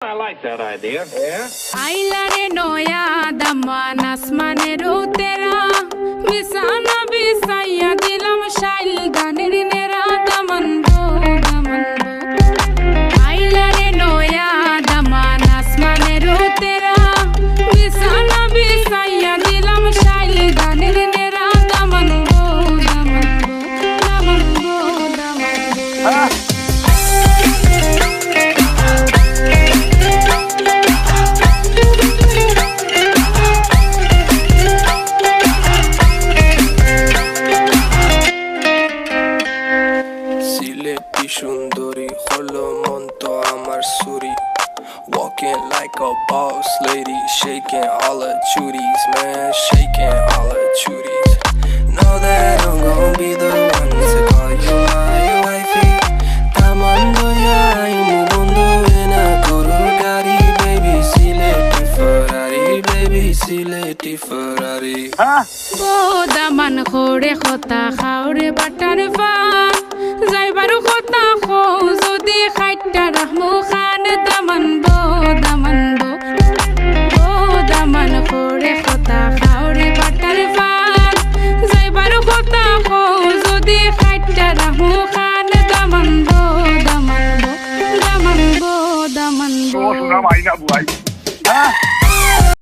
I like that idea. Yeah. আইলারে নয়া দামান আসমানের তেরা বিছানা বিছাইয়া দিলাম শাইল গানের নেরা দামান গো দামান গো আইলারে নয়া দামান আসমানের তেরা বিছানা বিছাইয়া দিলাম শাইল গানের নেরা দামান গো দামান গো দামান গো দামান গো সিলেটি সুন্দরী হলো মন তো আমার সুরি Walking like a boss lady, shaking all her chuties, man, shaking all her chuties. Know that I'm gon' be the one to call you my wifey. Tamando ya imu bondo ena koro gari, baby sileti Ferrari, baby sileti Ferrari. O Daman খোরে খতা খাওরে butter ফা যাইবারু খতা খো যদি খাইটা রাহমু খান দামান বো দামান বো ও দামান খোরে খতা খাওরে butter ফা যাইবারু খতা খো যদি খাইটা রাহমু খান দামান বো দামান বো দামান বো দামান বো Sudah mainnya buai.